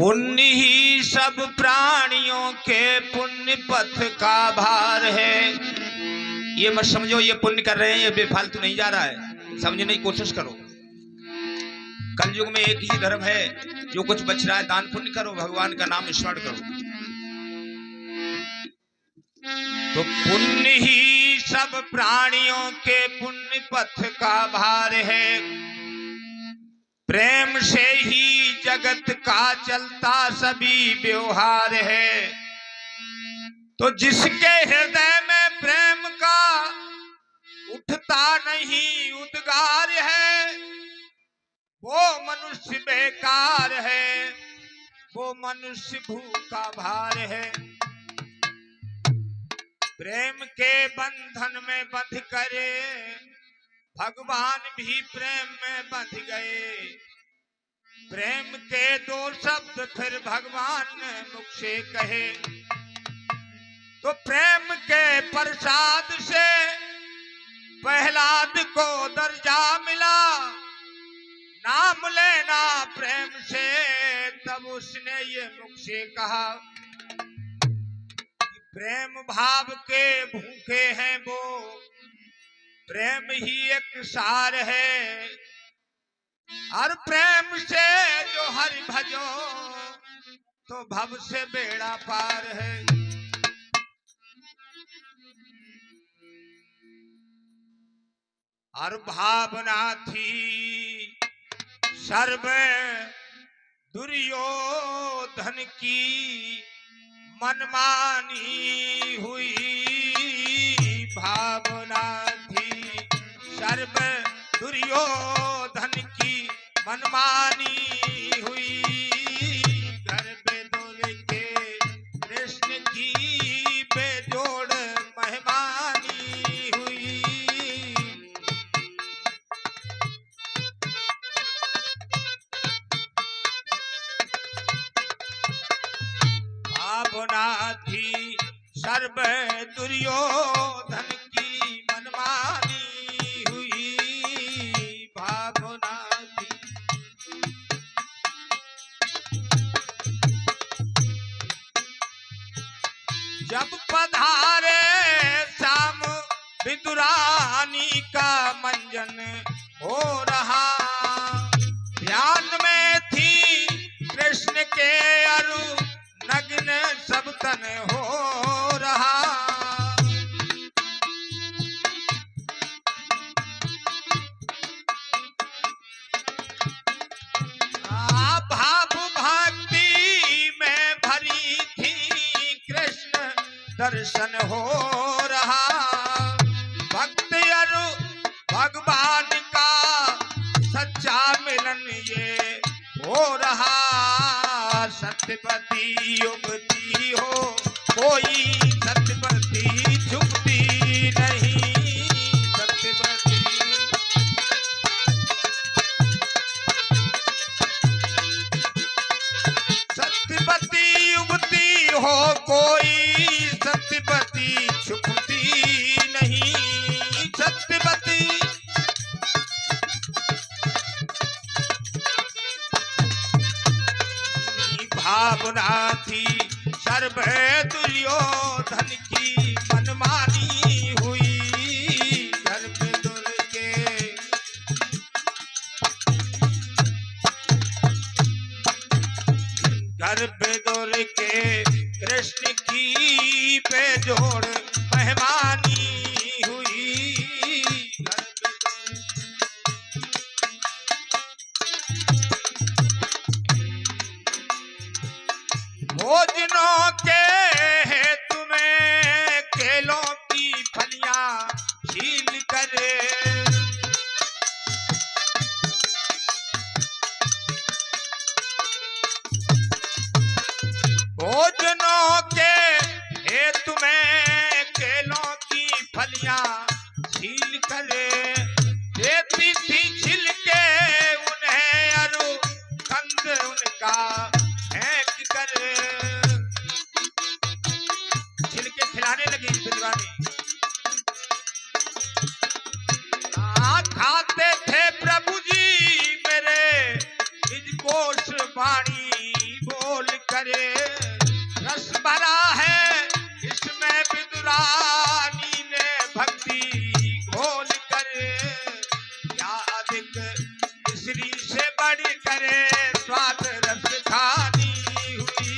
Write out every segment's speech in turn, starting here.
पुण्य ही सब प्राणियों के पुण्य पथ का भार है। ये मत समझो ये पुण्य कर रहे हैं ये बेफालतू नहीं जा रहा है, समझने की कोशिश करो। कलयुग में एक ही धर्म है, जो कुछ बच रहा है दान पुण्य करो, भगवान का नाम स्मरण करो। तो पुण्य ही सब प्राणियों के पुण्य पथ का भार है। प्रेम से ही जगत का चलता सभी व्यवहार है। तो जिसके हृदय में प्रेम का उठता नहीं उद्गार है, वो मनुष्य बेकार है, वो मनुष्य भूखा भार है। प्रेम के बंधन में बंध करे भगवान भी प्रेम में बंध गए। प्रेम के दो शब्द फिर भगवान ने मुख से कहे। तो प्रेम के प्रसाद से प्रहलाद को दर्जा मिला। नाम लेना प्रेम से तब उसने ये मुख से कहा। प्रेम भाव के भूखे हैं वो, प्रेम ही एक सार है। और प्रेम से जो हरि भजो तो भव से बेड़ा पार है। और भावना थी सर्व दुर्योधन की मनमानी हुई। भावना थी सर्व दुर्योधन की मनमानी हुई। घर बेदोल के कृष्ण की बेजोड़ मेहमानी हुई। भावना थी सर्व दुर्योधन की मनमानी हुई। भावना थी जब पधारे शाम विदुरानी का मंजन हो रहा। ध्यान में थी कृष्ण के अरु नग्न सब तन हो रहा। भाव भक्ति में भरी थी कृष्ण दर्शन हो रहा। भक्त अरु भगवान का सच्चा मिलन ये हो रहा। सत्यवती युवती हो कोई सत्यवती झुकती नहीं। सत्यवती सत्यवती युवती हो कोई सत्यवती झुकती नहीं। सत्यवती भावना थी सर्व दुर्योधन की मनमानी हुई। गर्भदुल के गर्भदुल के कृष्ण की बेजोड़ मेहमानी हुई। भोजनों के हेतु में केलों की फलियां छील कर भोजनों के हेतु में केलों की फलियां छील कर देती थी छिलके उन्हें अरु कंद उनका फेंक कर। करे। रस भरा है इसमें विदुरानी ने भक्ति घोल करे। क्या अधिक मिश्री से बड़ी करे स्वाद रस खानी हुई।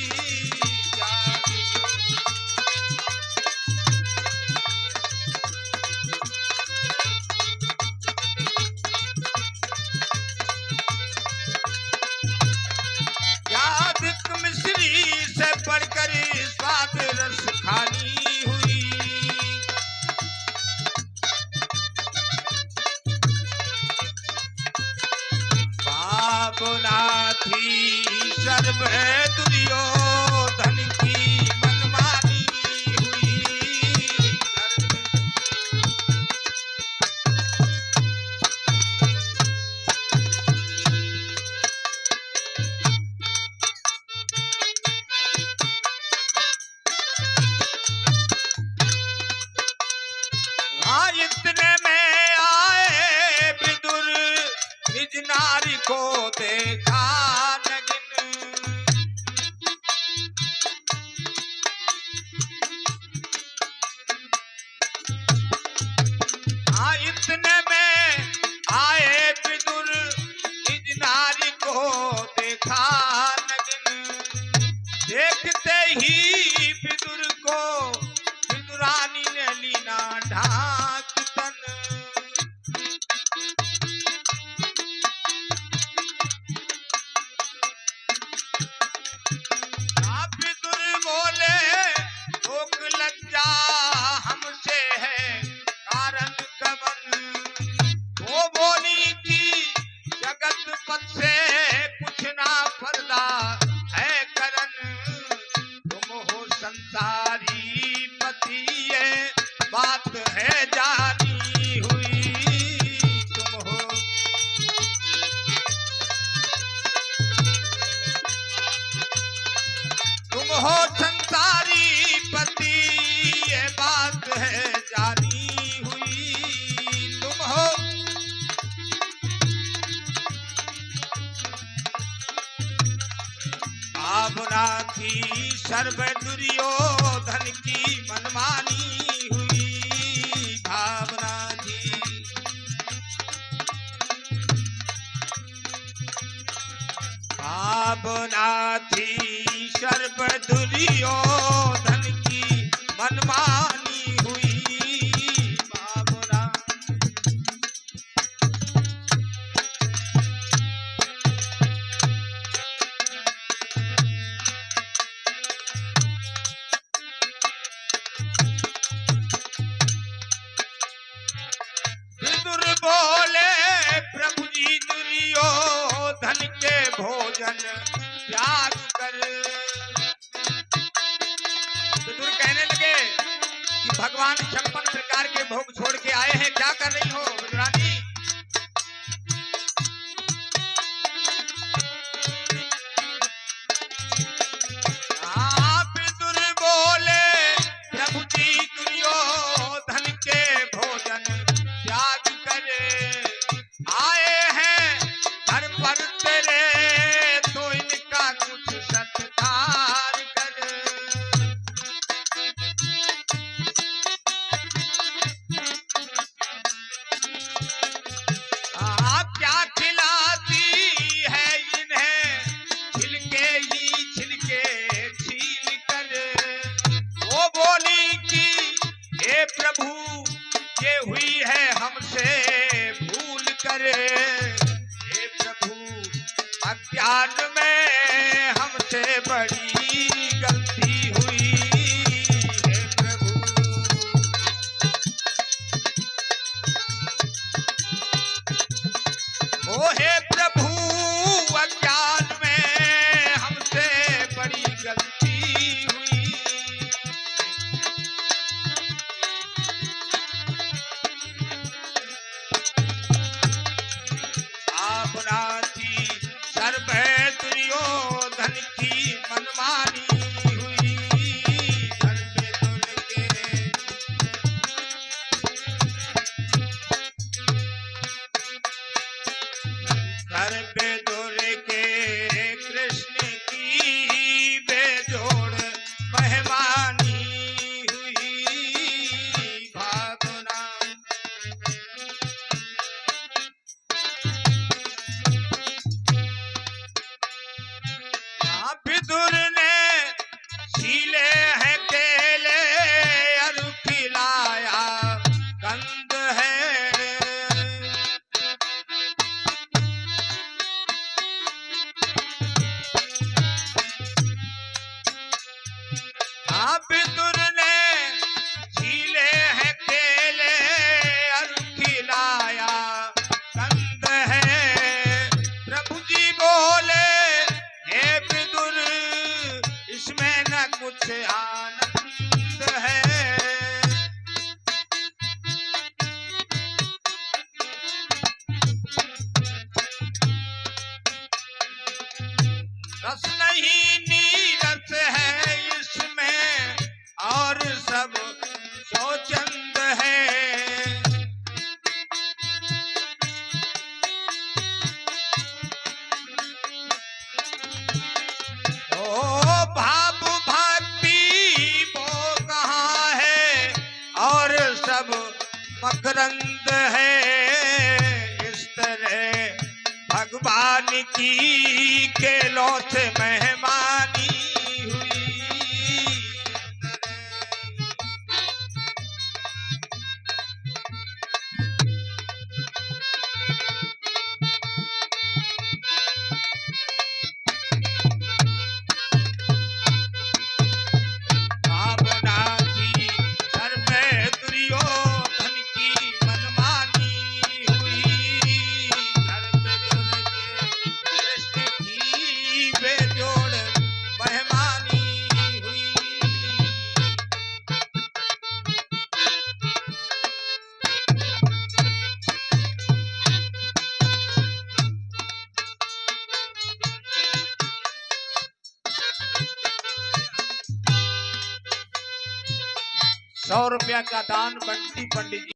मिश्री से बढ़कर स्वाद रस खानी हुई। बाबुला थी सर्व दुर्योधन की मनमानी हुई। इतने में आए विदुर निज नारी को देखा नगिन। इतने में आए विदुर निज नारी को देखा नगिन। देखते ही विदुर को विदुरानी ने लीना ढाक तन। विदुर बोले लोक लज्जा हमसे है कारण कवन। वो बोली कि जगत पथ से कुछ ना पर्दा है करन। तुम हो संसारी पति ये बात है जानी हुई। तुम हो संसारी पति ये बात है जानी हुई। तुम हो भावना थी सर्व दुर्योधन की मनमानी हुई। भावना थी भावना थी सर्व दुर्योधन की मनमानी हुई। भावना विदुर बोले प्रभु जी दुर्योधन के भोजन त्याग कर। विदुर कहने लगे कि भगवान 56 प्रकार के भोग छोड़ के आए हैं, क्या कर रही हो विदुरानी। विदुर बोले प्रभु जी दुर्योधन के भोजन त्याग करे। आए हैं घर पर तेरे तो इनका कुछ सत्कार कर। क्या खिलाती है इन्हें छिलके ही छिलके छील कर। वो बोली कि हे प्रभु ये हुई है हमसे भूल कर। हे प्रभु अज्ञान में हमसे बड़ी गलती हुई। हे प्रभु ओ हे प्रभु अज्ञान में हमसे बड़ी गलती हुई। भावना थी सर्व दुर्योधन की मनमानी से आनंद है। रस नहीं नीरस है इसमें और सब स्वच्छंद है। ओ भाव भक्ति वो कहाँ है और सब मकरंद है। इस तरह भगवान की केलों से मेहमानी हुई। 100 रुपया का दान बंटी पंडित जी